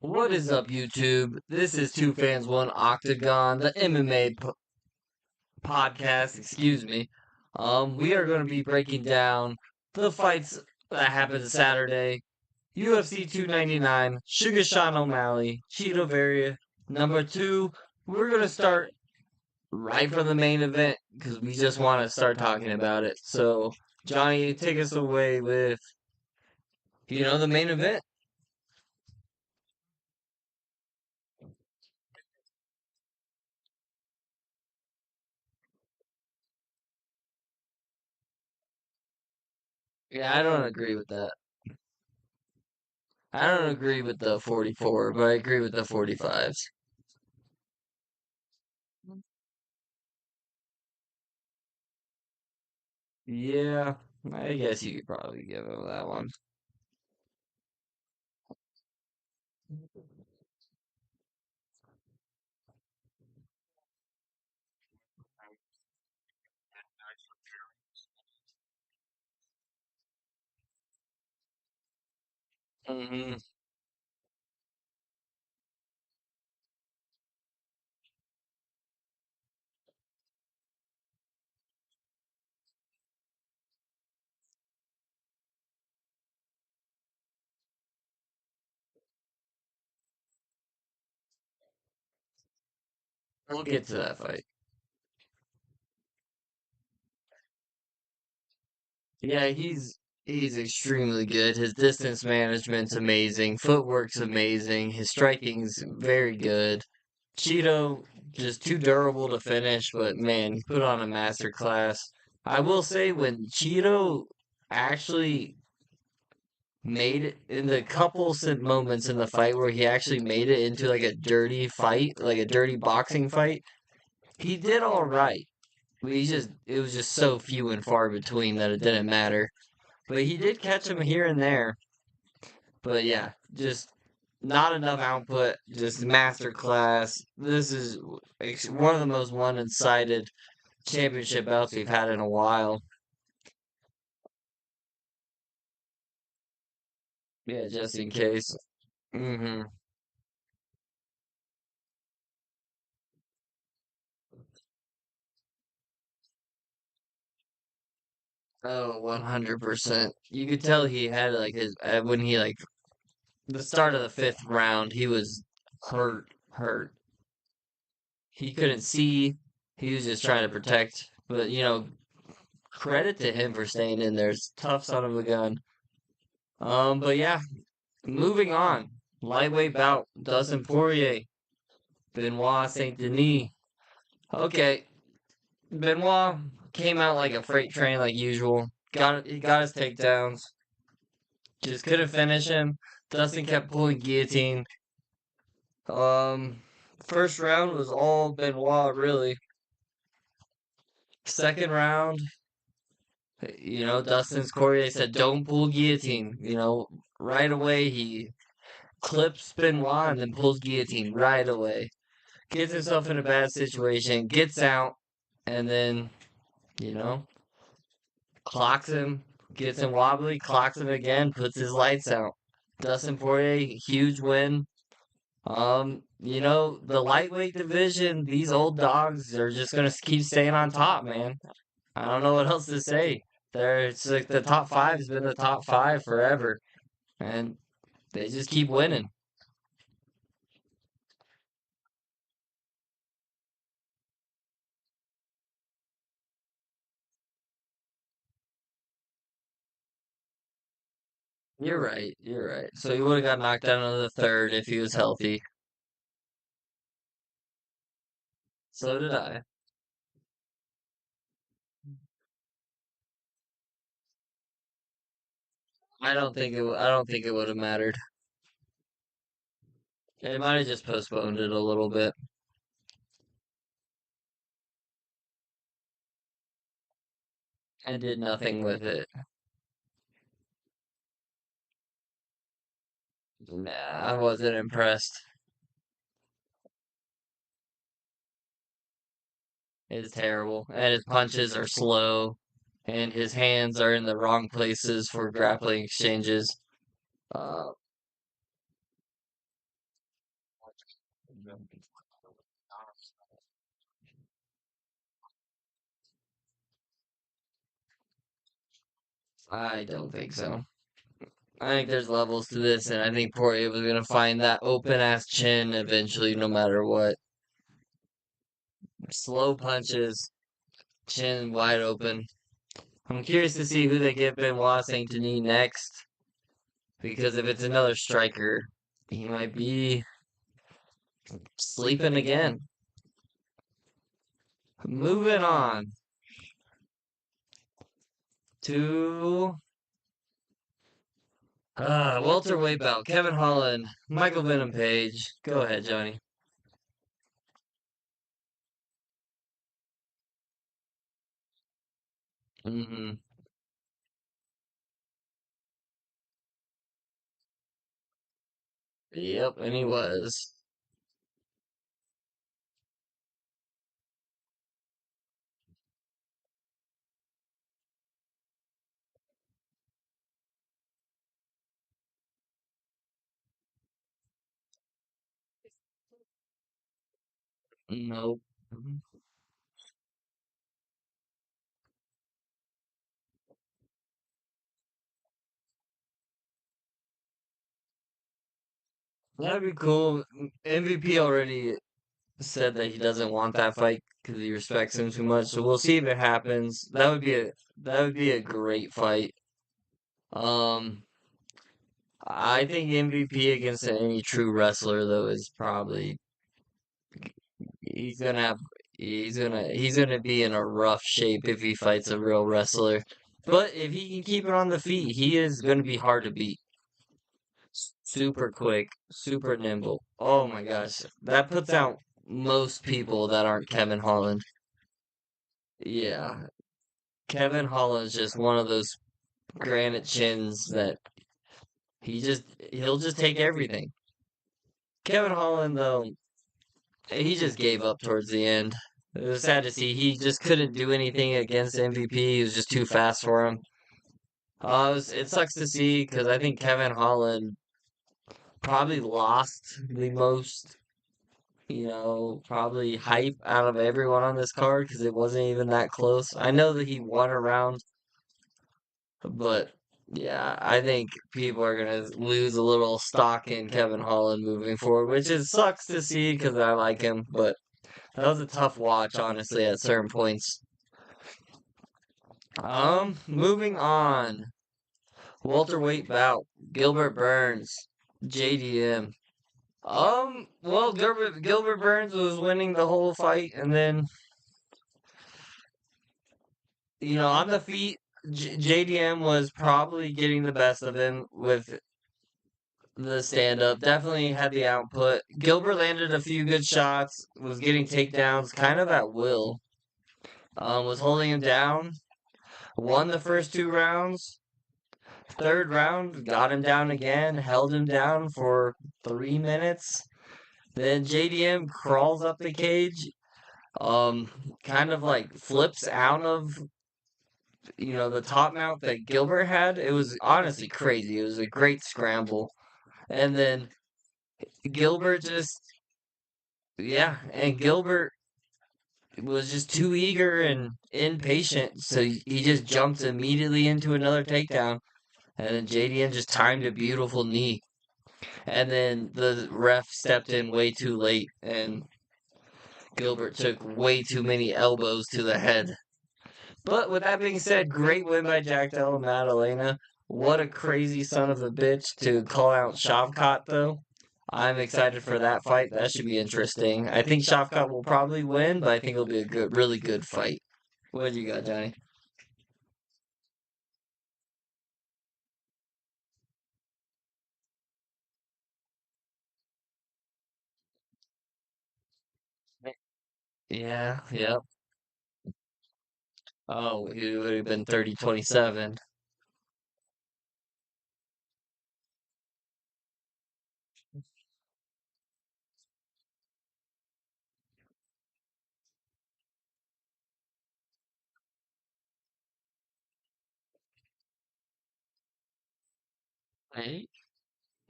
What is up, YouTube? This is Two Fans One Octagon, the MMA podcast. Excuse me. We are going to be breaking down the fights that happened Saturday. UFC 299, Sugar Sean O'Malley, Cheeto Varia. Number two, we're going to start right from the main event because we just want to start talking about it. So, Johnny, take us away with the main event. Yeah, I don't agree with that. I don't agree with the 44, but I agree with the 45s. Yeah, I guess you could probably give him that one. Hmm. We'll get to that fight. Yeah, he's extremely good. His distance management's amazing. Footwork's amazing. His striking's very good. Cheeto just too durable to finish, but man, he put on a master class. I will say when Cheeto actually made it in the couple moments in the fight where he actually made it into like a dirty fight, like a dirty boxing fight, he did all right. But it was just so few and far between that it didn't matter. But he did catch him here and there. But yeah, just not enough output, just master class. This is one of the most one-sided championship bouts we've had in a while. Yeah, just in case. Mm-hmm. Oh, 100%. You could tell he had like his when he like the start of the fifth round, he was hurt. He couldn't see. He was just trying to protect. But credit to him for staying in there. Tough son of a gun. But yeah, moving on. Lightweight bout. Dustin Poirier, Benoit Saint Denis. Okay, Benoit came out like a freight train, like usual. He got his takedowns. Just couldn't finish him. Dustin kept pulling guillotine. Um, First round was all Benoit, really. Second round, Dustin's Poirier said, "Don't pull guillotine." Right away he clips Benoit and then pulls guillotine right away. Gets himself in a bad situation, gets out, and then you know clocks him, gets him wobbly, clocks him again, puts his lights out. Dustin Poirier, huge win. The lightweight division, these old dogs are just gonna keep staying on top, man. I don't know what else to say. It's like the top five has been the top five forever, and they just keep winning. You're right. You're right. So he would have got knocked down in the third if he was healthy. So did I. I don't think it would have mattered. It might have just postponed it a little bit and did nothing with it. Nah, I wasn't impressed. It's terrible, and his punches are slow, and his hands are in the wrong places for grappling exchanges. Uh, I don't think so. I think there's levels to this, and I think Poirier was gonna find that open ass chin eventually, no matter what. Slow punches, chin wide open. I'm curious to see who they give Benoit Saint Denis next, because if it's another striker, he might be sleeping again. Moving on to welterweight bout. Kevin Holland, Michael Venom Page. Go ahead, Johnny. Mm-hmm. Yep, and he was. Nope. That'd be cool. MVP already said that he doesn't want that fight because he respects him too much. So we'll see if it happens. That would be a great fight. Um, I think MVP against any true wrestler though is probably he's gonna have he's gonna be in a rough shape if he fights a real wrestler. But if he can keep it on the feet, he is gonna be hard to beat. Super quick, super nimble. Oh my gosh, that puts out most people that aren't Kevin Holland. Yeah, Kevin Holland's just one of those granite chins that he'll just take everything. Kevin Holland though, he just gave up towards the end. It was sad to see. He just couldn't do anything against MVP. He was just too fast for him. It sucks to see because I think Kevin Holland probably lost the most, probably hype out of everyone on this card because it wasn't even that close. I know that he won a round, but yeah, I think people are gonna lose a little stock in Kevin Holland moving forward, which is sucks to see because I like him, but that was a tough watch, honestly, at certain points. Moving on. Welterweight bout. Gilbert Burns, JDM. Well, Gilbert Burns was winning the whole fight, and then on the feet, JDM was probably getting the best of him with the stand up. Definitely had the output. Gilbert landed a few good shots, was getting takedowns kind of at will. Was holding him down. Won the first two rounds. Third round, got him down again, held him down for 3 minutes. Then JDM crawls up the cage, um, kind of like flips out of the top mount that Gilbert had. It was honestly crazy. It was a great scramble. And then Gilbert just yeah, and Gilbert was just too eager and impatient, so he just jumped immediately into another takedown. And then JDM just timed a beautiful knee. And then the ref stepped in way too late, and Gilbert took way too many elbows to the head. But with that being said, great win by Jack Della Maddalena. What a crazy son of a bitch to call out Shavkat, though. I'm excited for that fight. That should be interesting. I think Shavkat will probably win, but I think it'll be a really good fight. What do you got, Johnny? Yeah, yep. Oh, he would have been 30-27.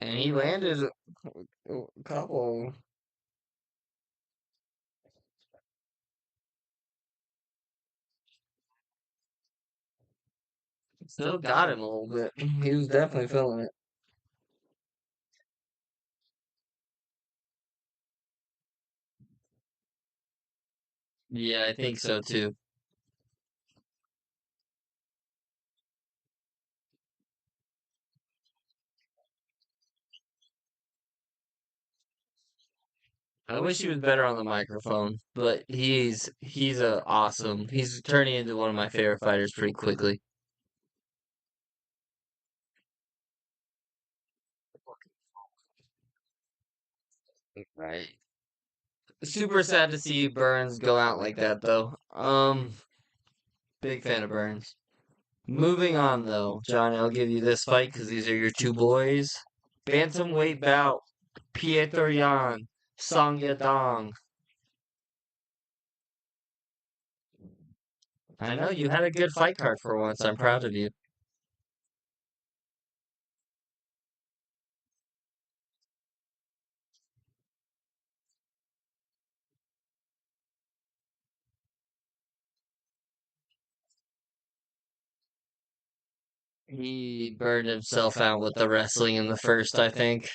And he landed a couple. Still got him a little bit. He was definitely feeling it. Yeah, I think so too. I wish he was better on the microphone, but he's a awesome. He's turning into one of my favorite fighters pretty quickly. Right. Super sad to see Burns go out like that though. Big fan of Burns. Moving on though, Johnny, I'll give you this fight because these are your two boys. Bantamweight bout, Pietro Yan, Song Yadong. I know you had a good fight card for once. I'm proud of you. He burned himself out with the wrestling in the first, I think.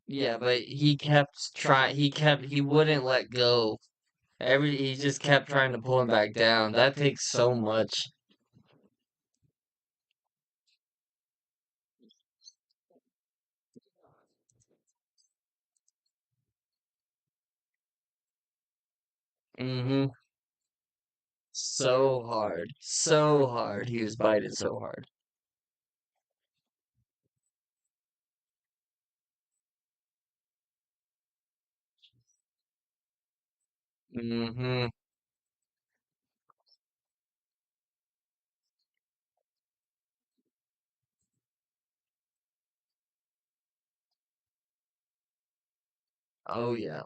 Yeah, but he wouldn't let go. He just kept trying to pull him back down. That takes so much. Mm-hmm. So hard. So hard. He was biting so hard. Mm-hmm. Oh yeah.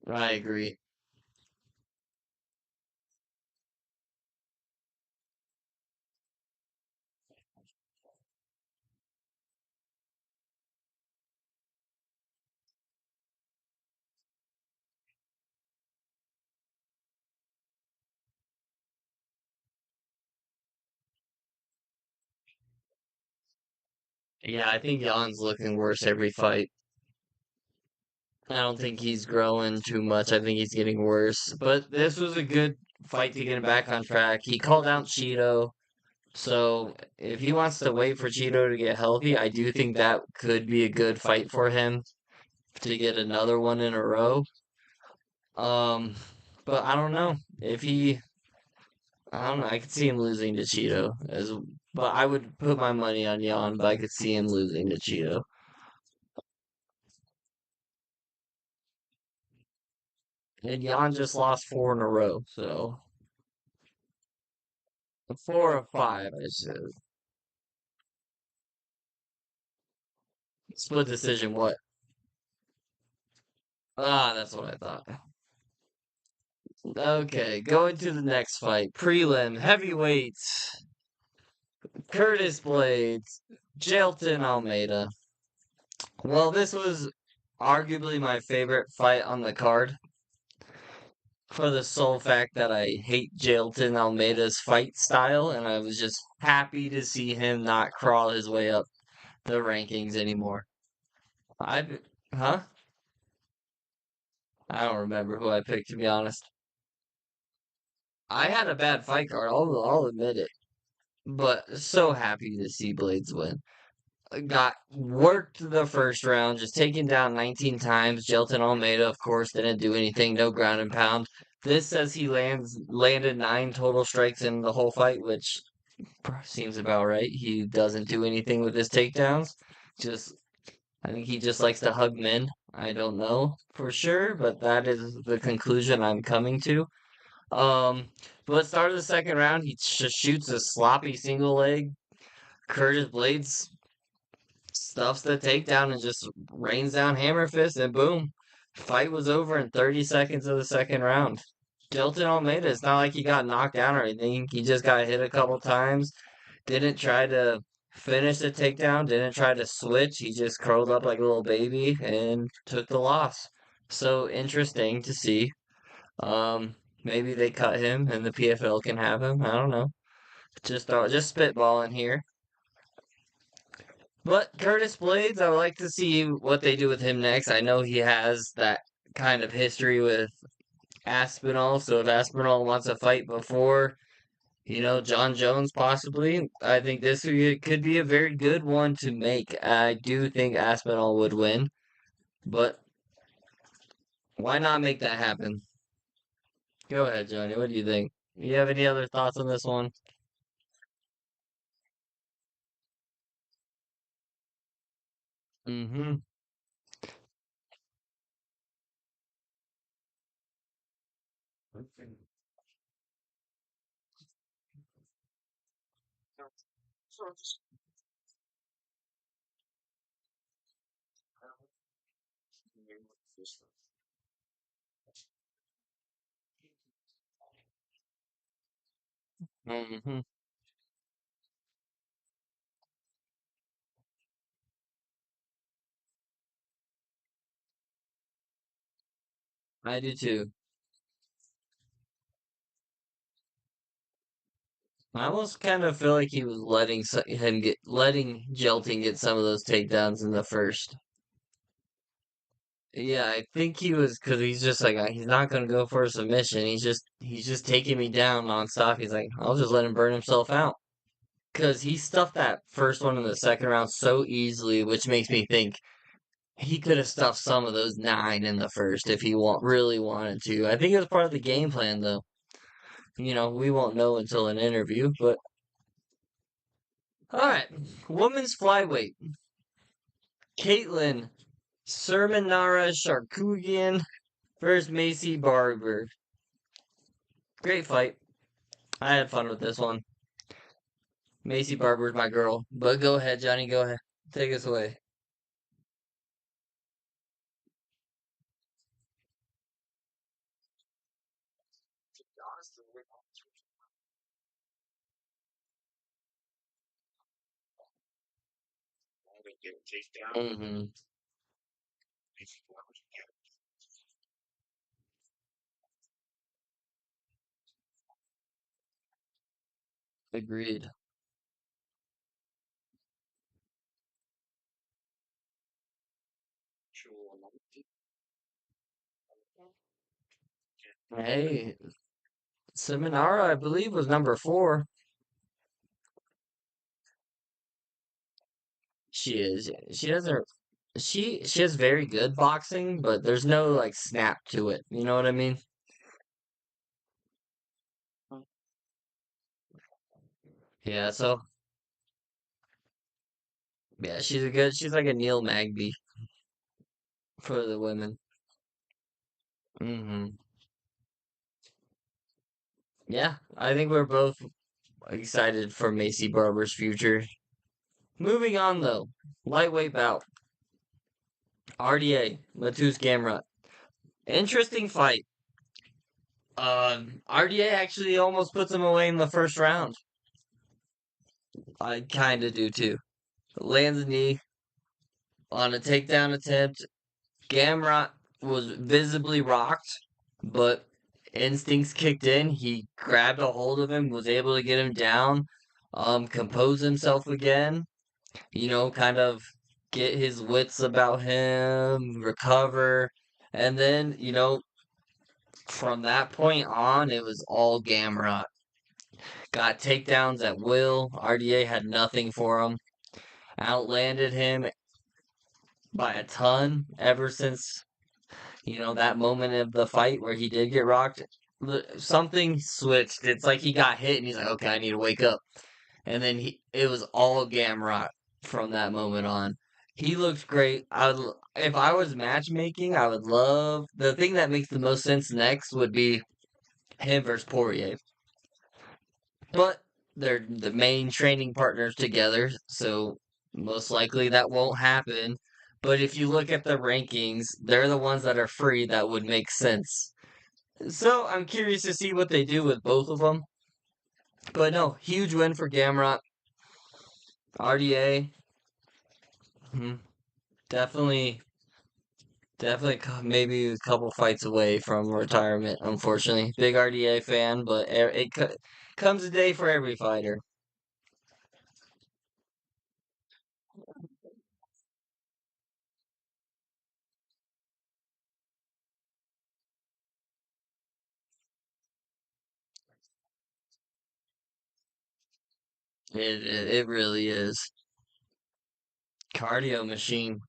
I agree. Yeah, I think Jan's looking worse every fight. I don't think he's growing too much. I think he's getting worse. But this was a good fight to get him back on track. He called out Cheeto. So if he wants to wait for Cheeto to get healthy, I do think that could be a good fight for him to get another one in a row. Um, but I don't know if he. I don't know. I could see him losing to Cheeto but I would put my money on Jan. But I could see him losing to Cheeto. And Jan just lost four in a row, so 4 of 5, I said. Split decision. What? Ah, that's what I thought. Okay, going to the next fight. Prelim heavyweights. Curtis Blades, Jailton Almeida. Well, this was arguably my favorite fight on the card for the sole fact that I hate Jailton Almeida's fight style, and I was just happy to see him not crawl his way up the rankings anymore. I, huh? I don't remember who I picked to be honest. I had a bad fight card. I'll admit it, but so happy to see Blades win. Got worked the first round, just taken down 19 times. Jelton Almeida, of course, didn't do anything, no ground and pound. This says he landed 9 total strikes in the whole fight, which seems about right. He doesn't do anything with his takedowns. Just I think he just likes to hug men. I don't know for sure, but that is the conclusion I'm coming to. Um, but start of the second round, he just shoots a sloppy single leg. Curtis Blades stuffs the takedown and just rains down hammer fist, and boom, fight was over in 30 seconds of the second round. Dilton Almeida, it's not like he got knocked down or anything. He just got hit a couple times. Didn't try to. finished the takedown, didn't try to switch. He just curled up like a little baby and took the loss. So interesting to see. Maybe they cut him and the PFL can have him. I don't know. Just spitballing here. But Curtis Blades, I would like to see what they do with him next. I know he has that kind of history with Aspinall, so if Aspinall wants a fight before, John Jones possibly, I think could be a very good one to make. I do think Aspinall would win, but why not make that happen? Go ahead, Johnny. What do you think? You have any other thoughts on this one? Mm-hmm. Mm-hmm. I do too. I almost kind of feel like he was letting Gelting get some of those takedowns in the first. Yeah, I think he was because he's just like he's not gonna go for a submission. He's just taking me down nonstop. He's like, I'll just let him burn himself out because he stuffed that first one in the second round so easily, which makes me think he could have stuffed some of those nine in the first if he really wanted to. I think it was part of the game plan, though. We won't know until an interview, but all right, women's flyweight, Caitlin Sermonara Sharkugian versus Macy Barber. Great fight. I had fun with this one. Macy Barber's my girl. But go ahead, Johnny. Go ahead. Take us away. Mm-hmm. Agreed. Hey, Seminara, I believe, was number 4. She is. She doesn't. She has very good boxing, but there's no like snap to it. You know what I mean? Yeah. So yeah, she's a good. She's like a Neil Magby for the women. Hmm. Yeah, I think we're both excited for Macy Barber's future. Moving on though, lightweight bout, RDA, Matus Gamrot. Interesting fight. RDA actually almost puts him away in the first round. I kind of do too. Lands a knee on a takedown attempt. Gamrot was visibly rocked, but instincts kicked in. He grabbed a hold of him, was able to get him down, compose himself again, kind of get his wits about him, recover. And then, from that point on, it was all Gamrot. Got takedowns at will. RDA had nothing for him. Outlanded him by a ton ever since, that moment of the fight where he did get rocked. Something switched. It's like he got hit and he's like, okay, I need to wake up. And then it was all Gamrot from that moment on. He looked great. If I was matchmaking, I would love the thing that makes the most sense next would be him versus Poirier. But they're the main training partners together, so most likely that won't happen. But if you look at the rankings, they're the ones that are free that would make sense. So I'm curious to see what they do with both of them. But no, huge win for Gamrot. RDA, hmm, definitely, maybe a couple fights away from retirement. Unfortunately, big RDA fan, but comes a day for every fighter. It really is cardio machine.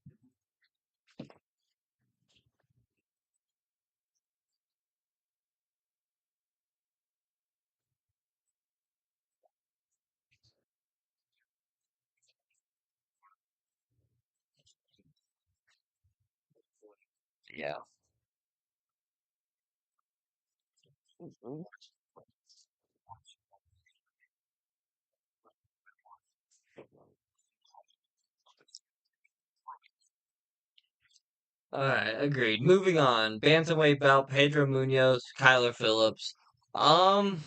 Yeah. All right, agreed. Moving on. Bantamweight bout Pedro Munoz, Kyler Phillips. Um,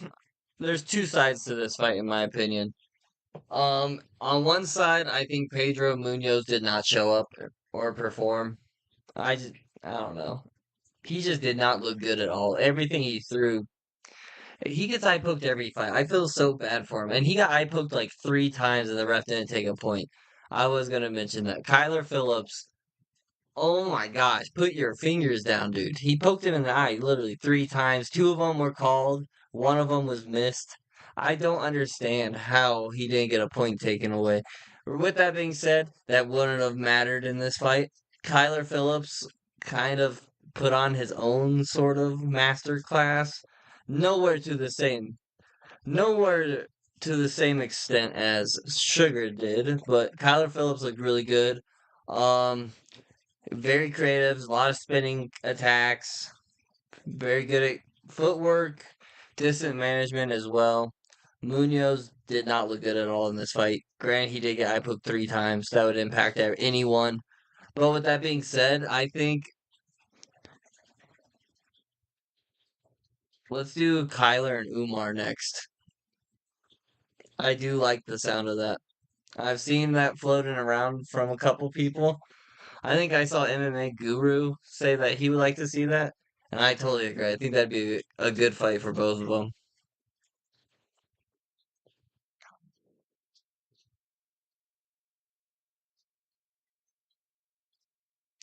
there's two sides to this fight in my opinion. On one side, I think Pedro Munoz did not show up or perform. I just, I don't know. He just did not look good at all. Everything he threw, he gets eye poked every fight. I feel so bad for him, and he got eye poked like 3 times, and the ref didn't take a point. I was gonna mention that Kyler Phillips. Oh my gosh, put your fingers down, dude. He poked him in the eye literally 3 times. Two of them were called, one of them was missed. I don't understand how he didn't get a point taken away. With that being said, that wouldn't have mattered in this fight. Kyler Phillips kind of put on his own sort of master class. Nowhere to the same, nowhere to the same extent as Sugar did, but Kyler Phillips looked really good. Um, Very creative, a lot of spinning attacks, very good at footwork, distance management as well. Munoz did not look good at all in this fight. Granted, he did get eye poked 3 times. That would impact anyone. But with that being said, I think let's do Kyler and Umar next. I do like the sound of that. I've seen that floating around from a couple people. I think I saw MMA Guru say that he would like to see that, and I totally agree. I think that'd be a good fight for both of them.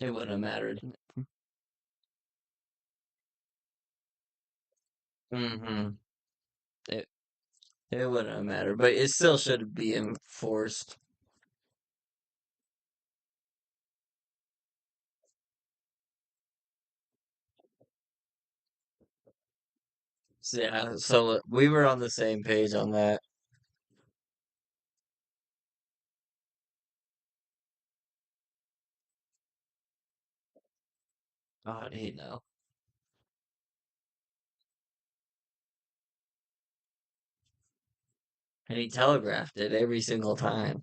It wouldn't have mattered. Hmm. It it wouldn't have mattered, but it still should be enforced. So, yeah, so we were on the same page on that. Oh, he know, and he telegraphed it every single time.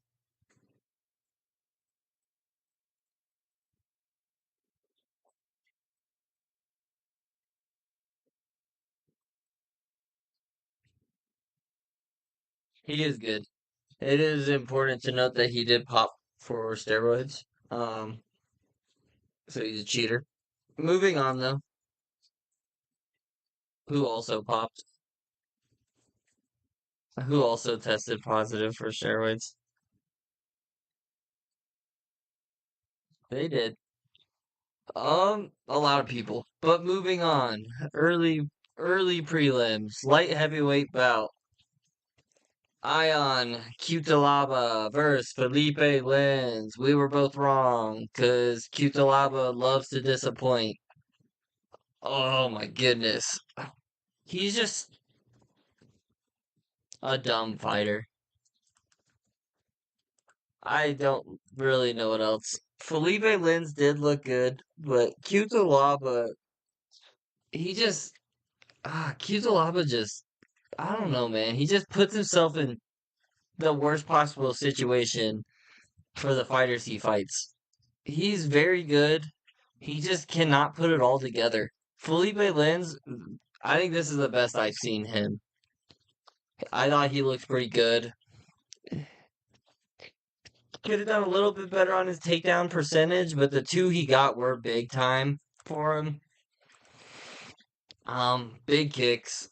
He is good. It is important to note that he did pop for steroids. So he's a cheater. Moving on though, who also popped, who also tested positive for steroids. They did. A lot of people. But moving on, early prelims, light heavyweight bout. Ion Cutelaba versus Felipe Lins. We were both wrong, because Cutelaba loves to disappoint. Oh my goodness. He's just a dumb fighter. I don't really know what else. Felipe Lins did look good, but Cutelaba, he just, Cutelaba just, I don't know, man. He just puts himself in the worst possible situation for the fighters he fights. He's very good. He just cannot put it all together. Felipe Lins, I think this is the best I've seen him. I thought he looked pretty good. Could have done a little bit better on his takedown percentage, but the two he got were big time for him. Big kicks,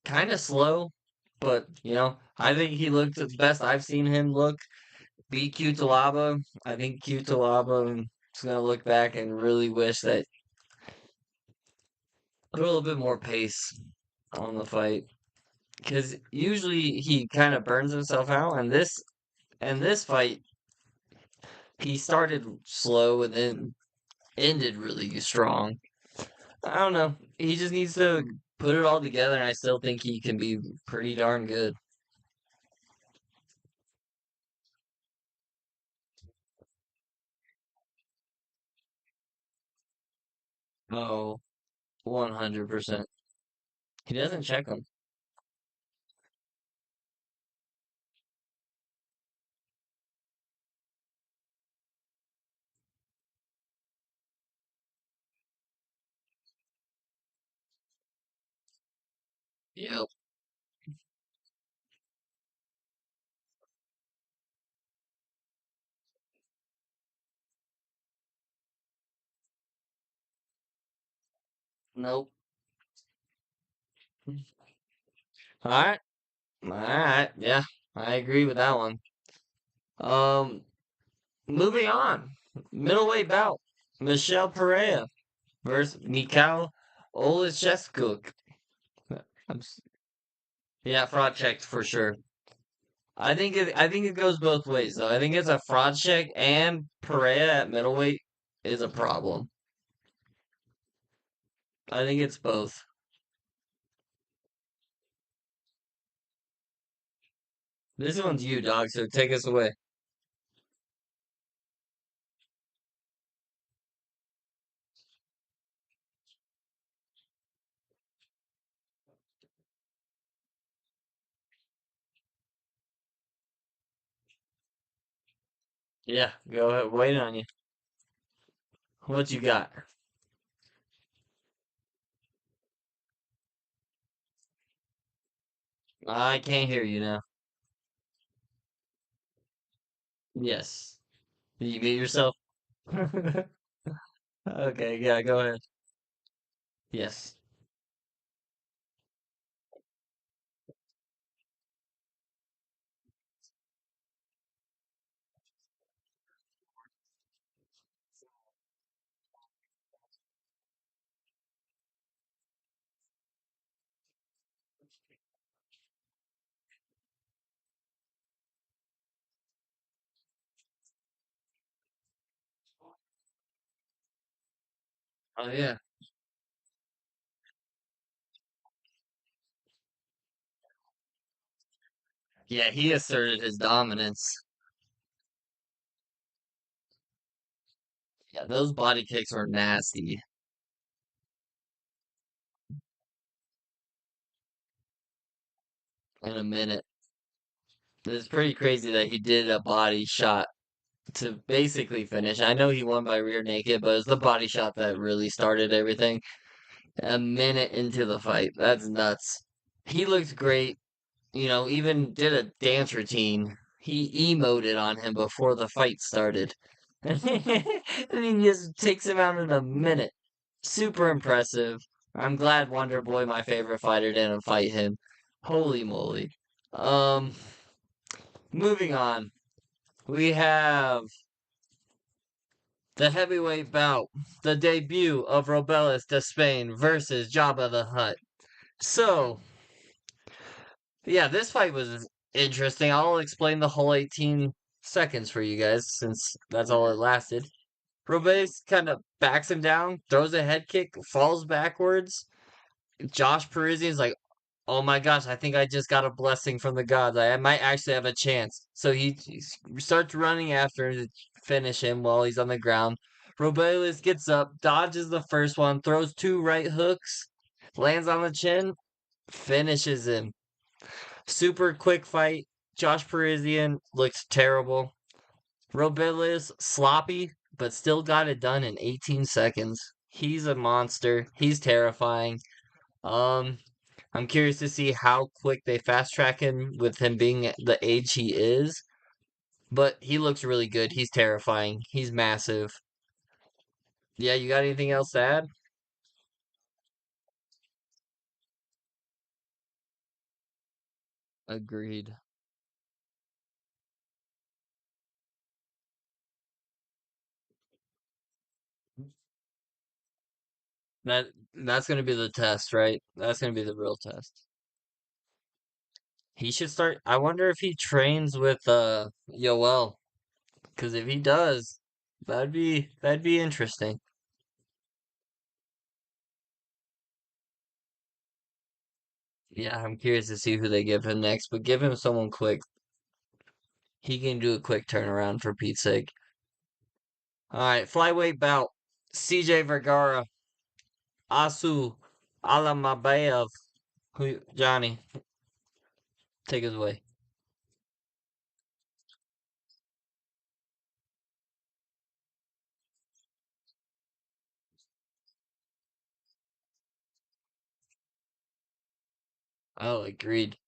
kind of slow, but I think he looked the best I've seen him look. Beat Cutelaba. I think Cutelaba is gonna look back and really wish that a little bit more pace on the fight, because usually he kind of burns himself out, and this fight he started slow and then ended really strong. I don't know. He just needs to put it all together, and I still think he can be pretty darn good. Oh, 100%. He doesn't check them. Yep. Nope. All right. All right. Yeah, I agree with that one. Um, moving on. Middleweight bout. Michelle Pereira versus Mikhail Oleszczuk. Yeah, fraud checked for sure. I think it goes both ways though. I think it's a fraud check, and Perea at middleweight is a problem. I think it's both. This one's you, dog, so take us away. Yeah, go ahead. Waiting on you. What you got? I can't hear you now. Yes. Did you mute yourself? Okay, yeah, go ahead. Yes. Oh yeah. Yeah, he asserted his dominance. Yeah, those body kicks were nasty in a minute. It's pretty crazy that he did a body shot to basically finish. I know he won by rear naked, but it's the body shot that really started everything. A minute into the fight. That's nuts. He looked great. Even did a dance routine. He emoted on him before the fight started. And he just takes him out in a minute. Super impressive. I'm glad Wonder Boy, my favorite fighter, didn't fight him. Holy moly. Um, moving on. We have the heavyweight bout, the debut of Robelis de Spain versus Jabba the Hutt. So, yeah, this fight was interesting. I'll explain the whole 18 seconds for you guys since that's all it lasted. Robelis kind of backs him down, throws a head kick, falls backwards. Josh Parisian's like, oh my gosh, I think I just got a blessing from the gods. I might actually have a chance. So he starts running after him to finish him while he's on the ground. Robelis gets up, dodges the first one, throws two right hooks, lands on the chin, finishes him. Super quick fight. Josh Parisian looked terrible. Robelis sloppy, but still got it done in 18 seconds. He's a monster. He's terrifying. Um, I'm curious to see how quick they fast track him with him being the age he is. but he looks really good. He's terrifying. He's massive. Yeah, you got anything else to add? Agreed. That's gonna be the test, right? That's gonna be the real test. He should start. I wonder if he trains with Yoel, because if he does, that'd be interesting. Yeah, I'm curious to see who they give him next, but give him someone quick. He can do a quick turnaround for Pete's sake. All right, flyweight bout. CJ Vergara, Asu Alamabayev. Who Johnny, take us away. Oh, agreed.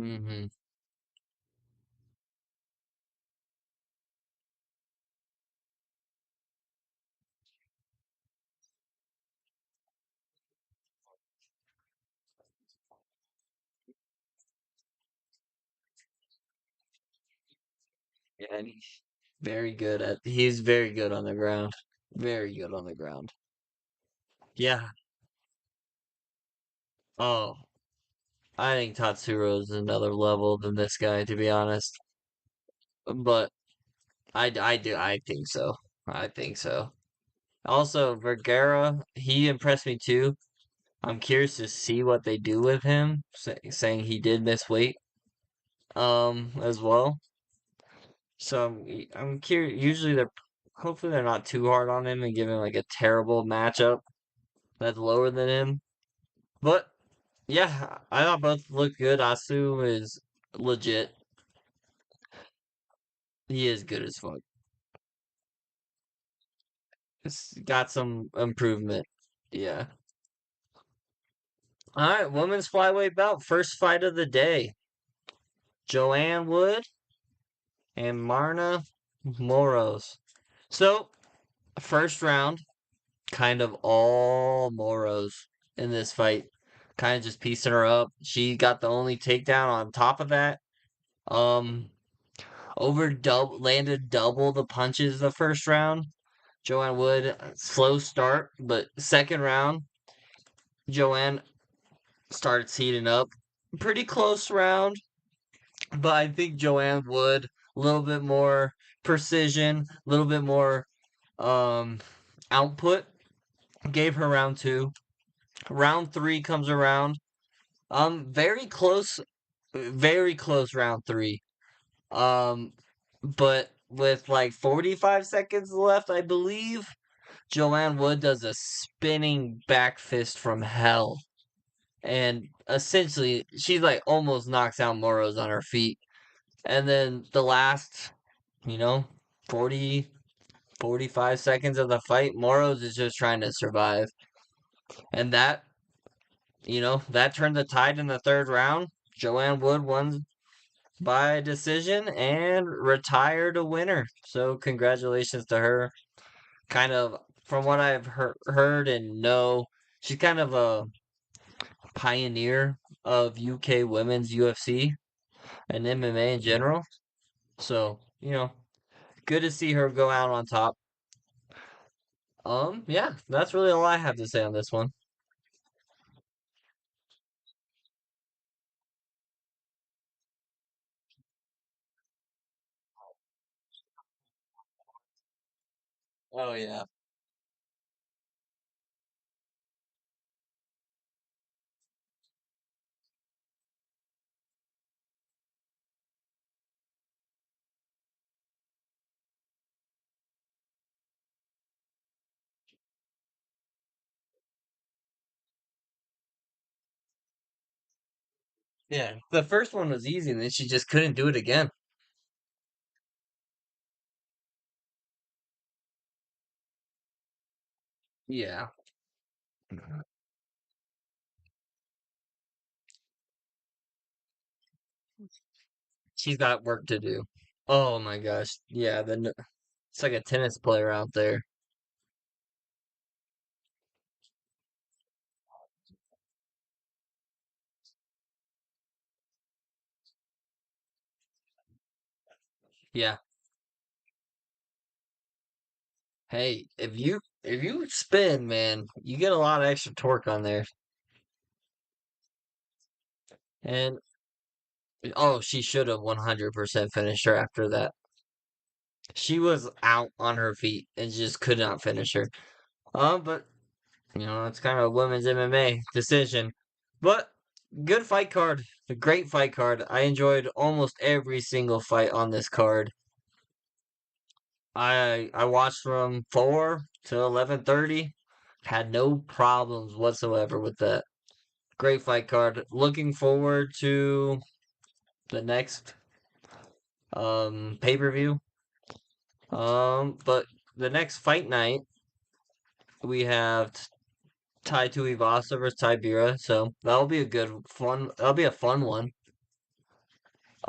Mm-hmm. Yeah, and he's very good on the ground. Very good on the ground. Yeah. Oh, I think Tatsuro is another level than this guy, to be honest. But I think so. I think so. Also, Vergara, he impressed me too. I'm curious to see what they do with him, saying he did miss weight, as well. So I'm curious. Usually hopefully they're not too hard on him and give him like a terrible matchup that's lower than him. But yeah, I thought both looked good. Asu is legit. He is good as fuck. It's got some improvement. Yeah. All right, women's flyweight bout. First fight of the day. Joanne Wood and Marna Moros. So, first round, kind of all Moros in this fight. Kind of just piecing her up. She got the only takedown on top of that. Um, landed double the punches the first round. Joanne Wood, slow start, but second round, Joanne starts heating up. Pretty close round, but I think Joanne Wood, a little bit more precision, a little bit more um output, gave her round two. Round three comes around. Very close round three. Um, but with like 45 seconds left, I believe, Joanne Wood does a spinning back fist from hell. And essentially, she like almost knocks out Moros on her feet. And then the last, you know, 40, 45 seconds of the fight, Moros is just trying to survive. And that turned the tide in the third round. Joanne Wood won by decision and retired a winner. So congratulations to her. Kind of from what I've heard and know, she's kind of a pioneer of UK women's UFC and MMA in general. So, good to see her go out on top. Yeah, that's really all I have to say on this one. Oh yeah. Yeah. The first one was easy and then she just couldn't do it again. Yeah. she's got work to do. Oh my gosh. Yeah, it's like a tennis player out there. Yeah. Hey, if you spin, man, you get a lot of extra torque on there. And oh, she should have 100% finished her after that. She was out on her feet and just could not finish her. But it's kind of a women's MMA decision. But good fight card. A great fight card. I enjoyed almost every single fight on this card. I watched from 4 to 11:30. Had no problems whatsoever with that. Great fight card. Looking forward to the next pay-per-view. But the next fight night we have Tai Tuivasa versus Tybura, so that'll be a good fun. That'll be a fun one.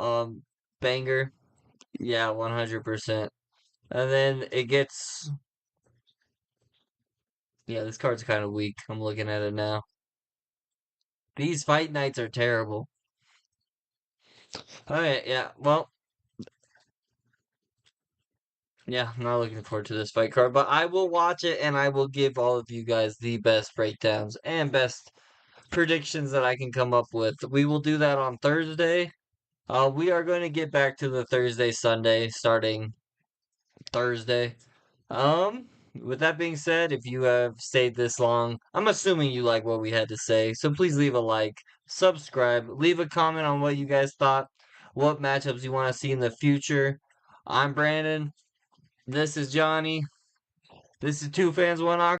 Um, Banger, yeah, 100%. And then it gets, yeah, this card's kind of weak. I'm looking at it now. These fight nights are terrible. Okay, yeah, well, yeah, I'm not looking forward to this fight card, but I will watch it and I will give all of you guys the best breakdowns and best predictions that I can come up with. We will do that on Thursday. We are going to get back to the Thursday, Sunday, starting Thursday. With that being said, if you have stayed this long, I'm assuming you like what we had to say. So please leave a like, subscribe, leave a comment on what you guys thought, what matchups you want to see in the future. I'm Brandon. This is Johnny. This is Two Fans, One